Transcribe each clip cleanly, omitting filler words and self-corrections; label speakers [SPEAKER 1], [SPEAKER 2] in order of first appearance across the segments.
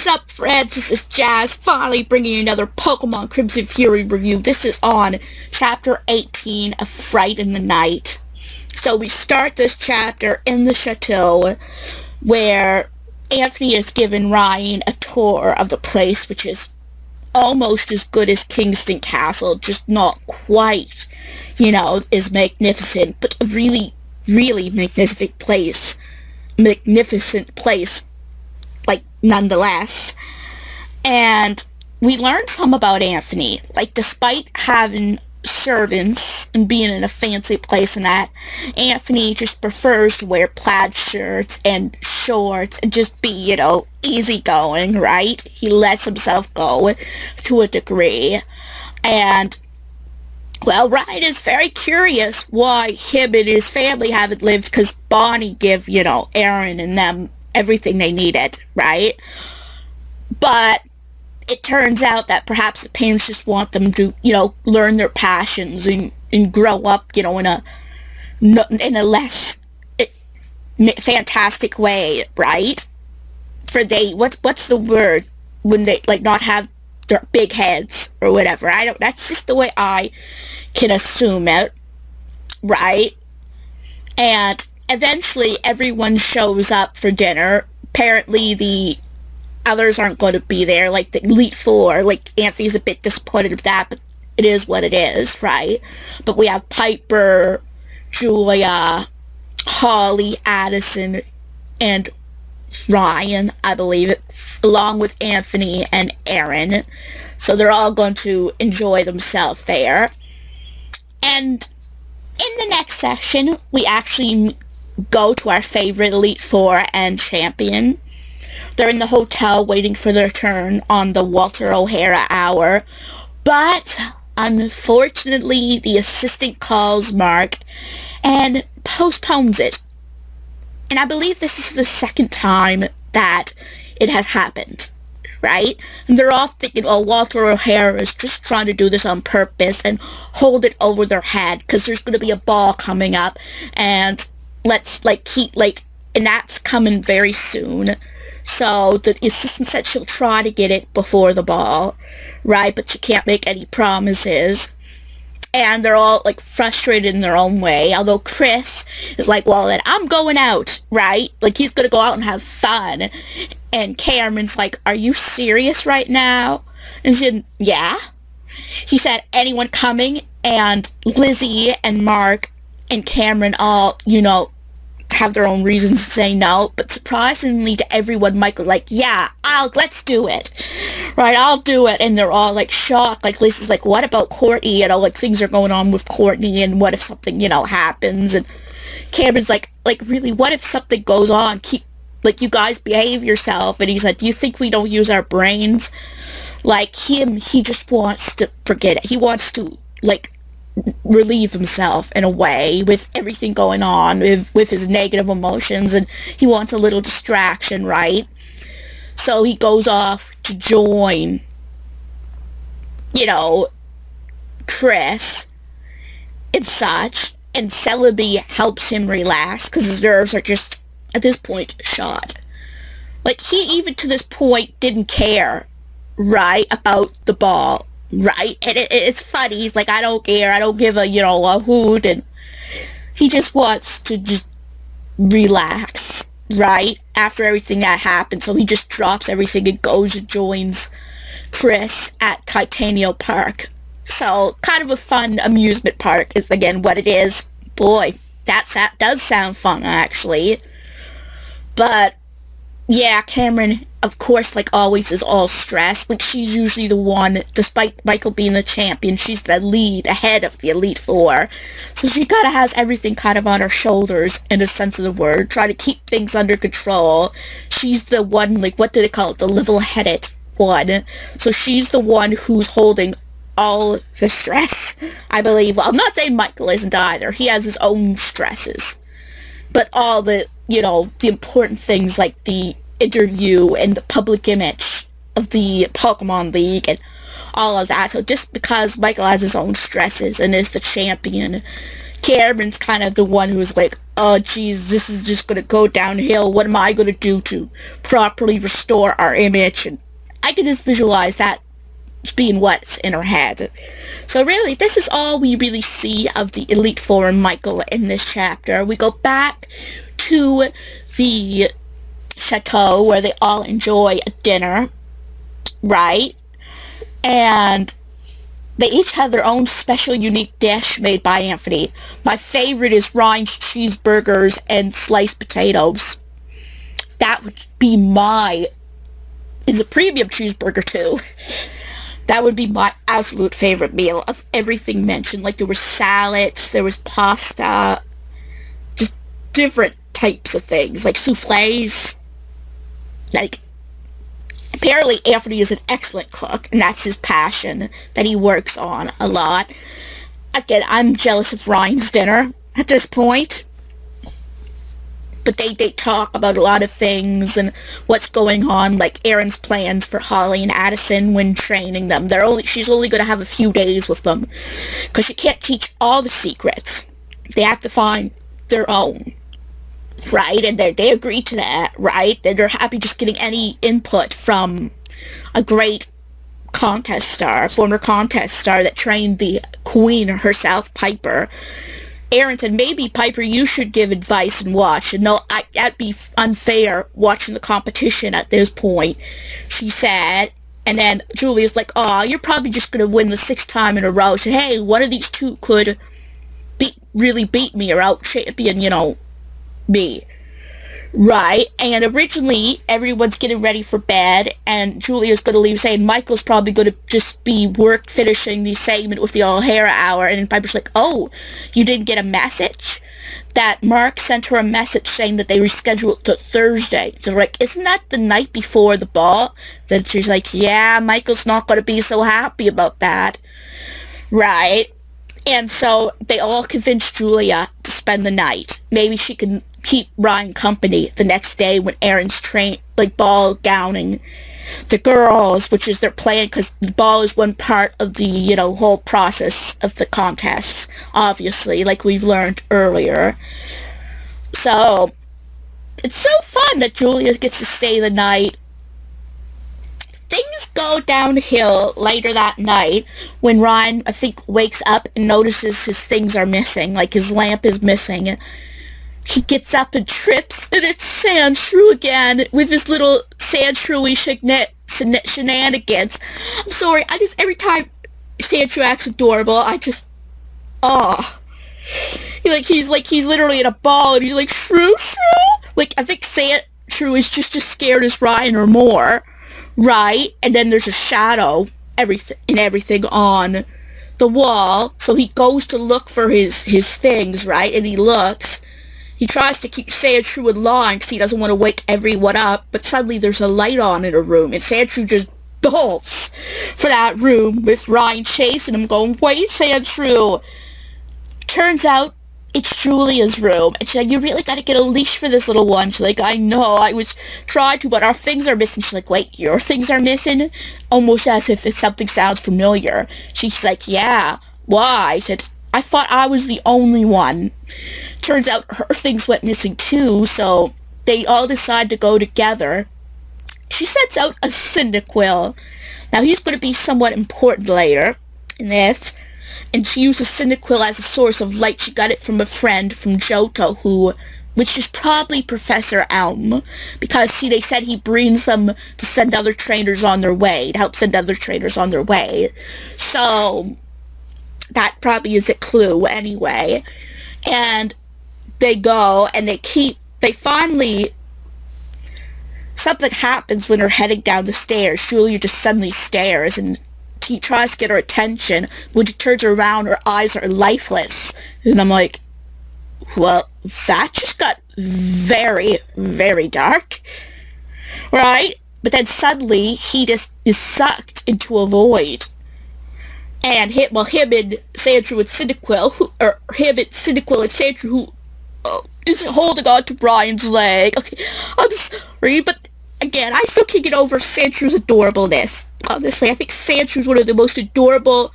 [SPEAKER 1] What's up, friends? This is Jazz, finally bringing you another Pokemon Crimson Fury review. This is on Chapter 18 of Fright in the Night. So we start this chapter in the chateau, where Anthony has given Ryan a tour of the place, which is almost as good as Kingston Castle, just not quite, is magnificent, but a really, really magnificent place. Nonetheless. And we learned some about Anthony. Despite having servants and being in a fancy place and that, Anthony just prefers to wear plaid shirts and shorts and just be, easygoing, right? He lets himself go to a degree. And, well, Ryan is very curious why him and his family haven't lived, because Bonnie give, Aaron and them everything they needed, right? But it turns out that perhaps the parents just want them to, learn their passions and grow up, in a less fantastic way, right? What's the word when they, not have their big heads or whatever? That's just the way I can assume it, right? And eventually, everyone shows up for dinner. Apparently, the others aren't going to be there, the Elite Four. Anthony's a bit disappointed with that, but it is what it is, right? But we have Piper, Julia, Holly, Addison, and Ryan, I believe, along with Anthony and Aaron. So they're all going to enjoy themselves there. And in the next session, we actually go to our favorite Elite Four and Champion. They're in the hotel waiting for their turn on the Walter O'Hara hour, but unfortunately the assistant calls Mark and postpones it. And I believe this is the second time that it has happened, right? And they're all thinking, oh, Walter O'Hara is just trying to do this on purpose and hold it over their head because there's going to be a ball coming up, and and that's coming very soon. So the assistant said she'll try to get it before the ball, right? But she can't make any promises. And they're all, frustrated in their own way. Although Chris is well, then I'm going out, right? He's going to go out and have fun. And Cameron's are you serious right now? And she said, yeah. He said, anyone coming? And Lizzie and Mark and Cameron all, have their own reasons to say no, but surprisingly to everyone, Michael's yeah, let's do it, right? I'll do it. And they're all shocked. Lisa's what about Courtney? Things are going on with Courtney, and what if something, happens? And Cameron's really, what if something goes on? Keep, you guys behave yourself. And he's do you think we don't use our brains? He just wants to forget it. He wants to, relieve himself in a way with everything going on with his negative emotions, and he wants a little distraction, right? So he goes off to join Chris and such, and Celebi helps him relax because his nerves are just at this point shot. He even to this point didn't care, right, about the ball, right? And it's funny. He's I don't care. I don't give a, a hoot. And he just wants to just relax, right? After everything that happened. So he just drops everything and goes and joins Chris at Titanium Park. So kind of a fun amusement park is, again, what it is. Boy, that does sound fun, actually. But yeah, Cameron, of course, always, is all stressed. She's usually the one, despite Michael being the champion, she's the lead, ahead of the Elite Four. So she kind of has everything kind of on her shoulders, in a sense of the word, try to keep things under control. She's the one, what do they call it, the level-headed one. So she's the one who's holding all the stress, I believe. Well, I'm not saying Michael isn't either. He has his own stresses. But all the, the important things the interview and the public image of the Pokemon League and all of that. So just because Michael has his own stresses and is the champion, Cameron's kind of the one who's like, oh geez, this is just gonna go downhill. What am I gonna do to properly restore our image? And I can just visualize that being what's in her head. So really, this is all we really see of the Elite Four and Michael in this chapter. We go back to the chateau where they all enjoy a dinner, right? And they each have their own special unique dish made by Anthony. My favorite is Ryan's cheeseburgers and sliced potatoes. That would be it's a premium cheeseburger too. That would be my absolute favorite meal of everything mentioned. Like, there was salads, there was pasta, just different types of things, like souffles. Like, apparently Anthony is an excellent cook, and that's his passion that he works on a lot. Again, I'm jealous of Ryan's dinner at this point. But they talk about a lot of things and what's going on, like Erin's plans for Holly and Addison when training them. She's only going to have a few days with them, because she can't teach all the secrets. They have to find their own, right? And they agree to that, right? They're happy just getting any input from a great former contest star that trained the queen herself, Piper. Erin said, maybe, Piper, you should give advice and watch. And no, that'd be unfair watching the competition at this point, she said. And then Julia's like, oh, you're probably just going to win the 6th time in a row. She said, hey, one of these two could really beat me or out-champion, me. Right, and originally everyone's getting ready for bed, and Julia's going to leave saying Michael's probably going to just be finishing the segment with the O'Hara hour, and Piper's like, oh, you didn't get a message? That Mark sent her a message saying that they rescheduled it to Thursday. So they're like, isn't that the night before the ball? Then she's like, yeah, Michael's not going to be so happy about that. Right, and so they all convinced Julia to spend the night. Maybe she can keep Ryan company the next day when Erin's ball gowning the girls, which is their plan, because the ball is one part of the, whole process of the contest, obviously, like we've learned earlier. So, it's so fun that Julia gets to stay the night. Things go downhill later that night when Ryan, I think, wakes up and notices his things are missing, like his lamp is missing. He gets up and trips, and it's Sandshrew again with his little Sandshrewy shenanigans. I'm sorry, every time Sandshrew acts adorable, he's literally in a ball, and he's like, shrew, shrew. Like, I think Sandshrew is just as scared as Ryan or more, right? And then there's a shadow, everything on the wall, so he goes to look for his things, right? And he looks. He tries to keep Sandshrew in line because he doesn't want to wake everyone up, but suddenly there's a light on in a room, and Sandshrew just bolts for that room with Ryan chasing him, going, wait, Sandshrew. Turns out it's Julia's room, and she's like, you really got to get a leash for this little one. She's like, I know, I was trying to, but our things are missing. She's like, wait, your things are missing? Almost as if something sounds familiar. She's like, yeah, why? I said, I thought I was the only one. Turns out her things went missing too, so they all decide to go together. She sets out a Cyndaquil. Now, he's going to be somewhat important later in this, and she uses Cyndaquil as a source of light. She got it from a friend from Johto, which is probably Professor Elm, because, see, they said he brings them to send other trainers on their way, to help send other trainers on their way. So, that probably is a clue anyway. And they go, and something happens when they're heading down the stairs. Julia just suddenly stares, and he tries to get her attention. When she turns around, her eyes are lifeless. And I'm like, well, that just got very, very dark. Right? But then suddenly, he just is sucked into a void. And him and Sandshrew and Cyndaquil, him and Cyndaquil and Sandshrew, who is holding on to Brian's leg. Okay, I'm sorry, but again, I still can't get over Sandshrews' adorableness. Honestly, I think Sandshrews one of the most adorable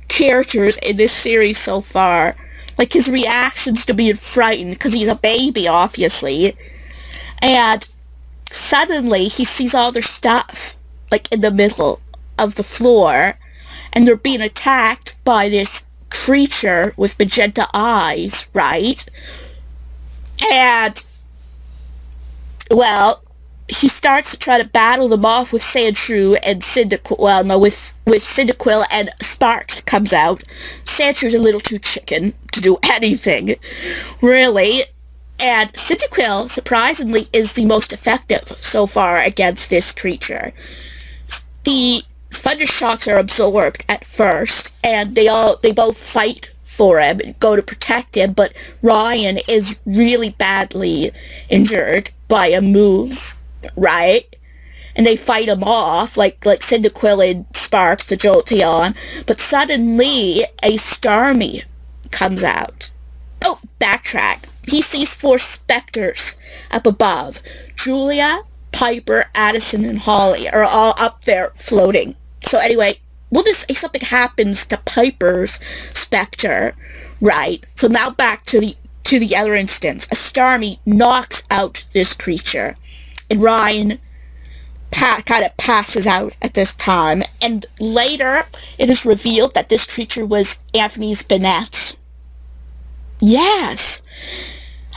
[SPEAKER 1] characters in this series so far. Like, his reactions to being frightened, because he's a baby, obviously. And suddenly, he sees all their stuff, like, in the middle of the floor, and they're being attacked by this creature with magenta eyes, right? And, well, he starts to try to battle them off with Sandshrew and Cyndaquil. Well, no, with Cyndaquil, and Sparks comes out. Sandshrew's a little too chicken to do anything, really. And Cyndaquil, surprisingly, is the most effective so far against this creature. The Thunder Shocks are absorbed at first, and they both fight for him and go to protect him, but Ryan is really badly injured by a move, right? And they fight him off, like Cyndaquil and Sparks, the Jolteon, but suddenly a Starmie comes out. Oh, backtrack. He sees 4 specters up above. Julia, Piper, Addison, and Holly are all up there floating. So anyway, we'll just say something happens to Piper's specter, right? So now back to the other instance. A Starmie knocks out this creature, and Ryan kind of passes out at this time. And later, it is revealed that this creature was Anthony's Banette. Yes!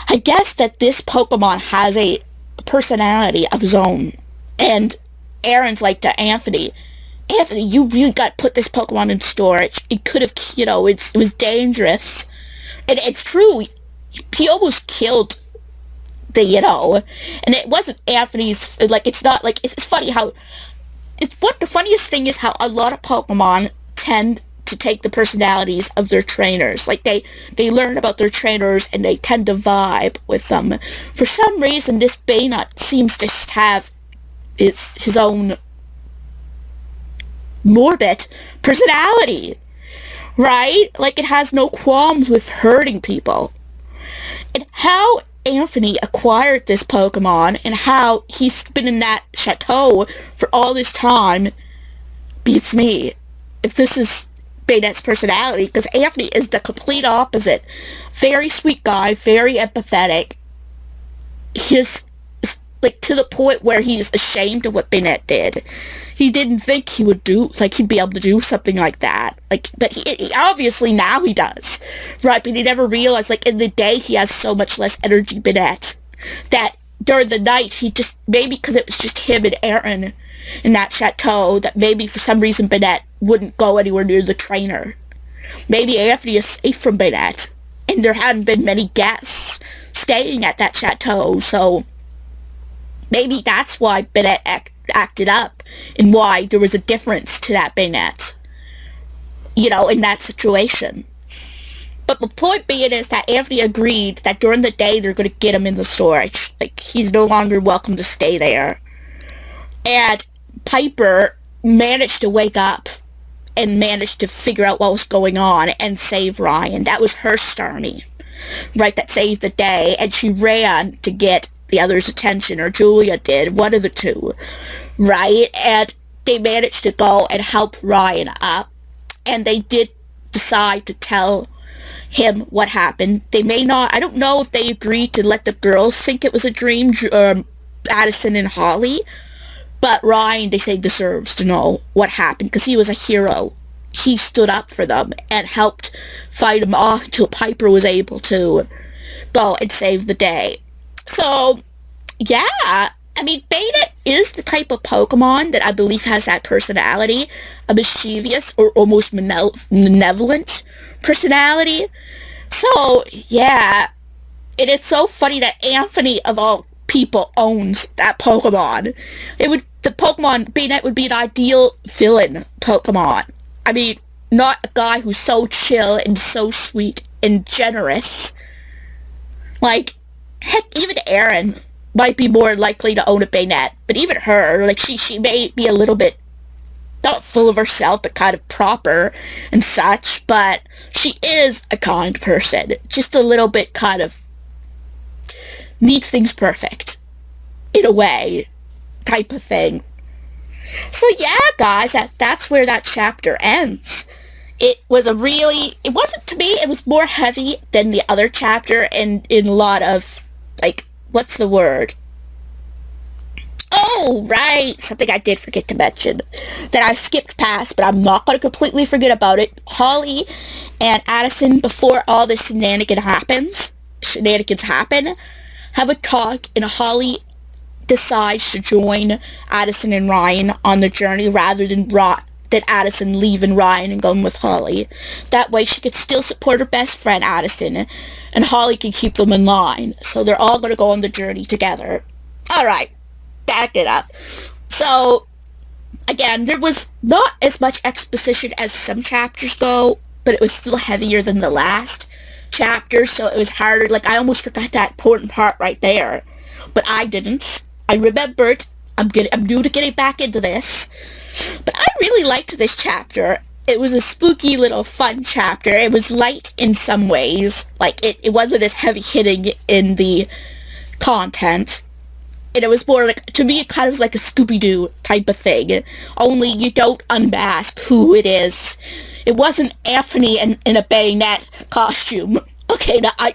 [SPEAKER 1] I guess that this Pokemon has a personality of his own. And Aaron's like to Anthony, you really got to put this Pokemon in storage. It could have, it was dangerous. And it's true. He almost killed and it wasn't Anthony's, it's not, it's funny how, the funniest thing is how a lot of Pokemon tend to take the personalities of their trainers. Like, they learn about their trainers, and they tend to vibe with them. For some reason, this Banette seems to have his own morbid personality, right? Like, it has no qualms with hurting people. And how Anthony acquired this Pokemon, and how he's been in that chateau for all this time, beats me. If this is Banette's personality, because Anthony is the complete opposite. Very sweet guy, very empathetic. He's, to the point where he's ashamed of what Banette did. He didn't think he'd be able to do something like that. But he obviously now he does. Right, but he never realized, in the day he has so much less energy, Banette, that during the night he just, maybe because it was just him and Aaron in that chateau, that maybe for some reason Banette wouldn't go anywhere near the trainer. Maybe Anthony is safe from Banette, and there hadn't been many guests staying at that chateau, so maybe that's why Banette acted up, and why there was a difference to that Banette, in that situation. But the point being is that Anthony agreed that during the day they're going to get him in the storage. He's no longer welcome to stay there. And Piper managed to wake up and managed to figure out what was going on and save Ryan. That was her Starmie, right, that saved the day. And she ran to get the other's attention, or Julia did, one of the two, right? And they managed to go and help Ryan up. And they did decide to tell him what happened. They may not, I don't know if they agreed to let the girls think it was a dream, Addison and Holly, but Ryan, they say, deserves to know what happened, because he was a hero. He stood up for them and helped fight him off until Piper was able to go and save the day. So, yeah, I mean, Banette is the type of Pokemon that I believe has that personality, a mischievous or almost malevolent personality. So, yeah, and it's so funny that Anthony, of all people, owns that Pokemon. The Pokemon Banette would be an ideal villain Pokemon. I mean, not a guy who's so chill and so sweet and generous. Heck, even Erin might be more likely to own a Banette, but even her, she may be a little bit, not full of herself, but kind of proper and such, but she is a kind person. Just a little bit kind of needs things perfect, in a way, type of thing. So yeah, guys, that's where that chapter ends. It wasn't to me, it was more heavy than the other chapter, and in a lot of, like, what's the word? Oh, right! Something I did forget to mention that I skipped past, but I'm not going to completely forget about it. Holly and Addison, before all this shenanigans happen, have a talk, and Holly decides to join Addison and Ryan on the journey rather than Addison leaving Ryan and going with Holly. That way she could still support her best friend Addison, and Holly can keep them in line. So they're all going to go on the journey together. Alright, back it up. So, again, there was not as much exposition as some chapters go, but it was still heavier than the last chapter, so it was harder. Like, I almost forgot that important part right there. But I didn't. I remembered. I'm new to getting back into this. But I really liked this chapter. It was a spooky little fun chapter. It was light in some ways. Like, it wasn't as heavy-hitting in the content. And it was more like, to me, it kind of was like a Scooby-Doo type of thing. Only you don't unmask who it is. It wasn't Anthony in a bayonet costume. Okay, now I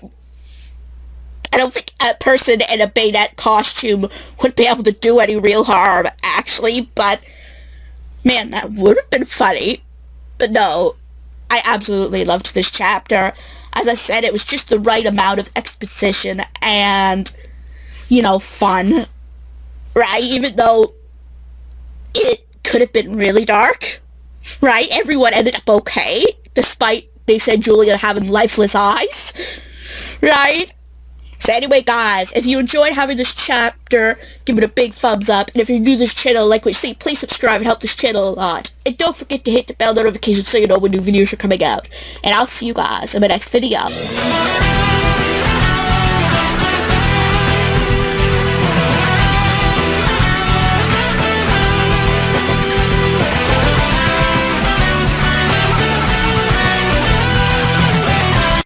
[SPEAKER 1] don't think a person in a bayonet costume would be able to do any real harm, actually, but man, that would have been funny. But no, I absolutely loved this chapter. As I said, it was just the right amount of exposition and, fun, right? Even though it could have been really dark, right? Everyone ended up okay, despite they said Julia having lifeless eyes, right? So anyway, guys, if you enjoyed having this chapter, give it a big thumbs up. And if you're new to this channel, like what you see, please subscribe and help this channel a lot. And don't forget to hit the bell notification so you know when new videos are coming out. And I'll see you guys in my next video.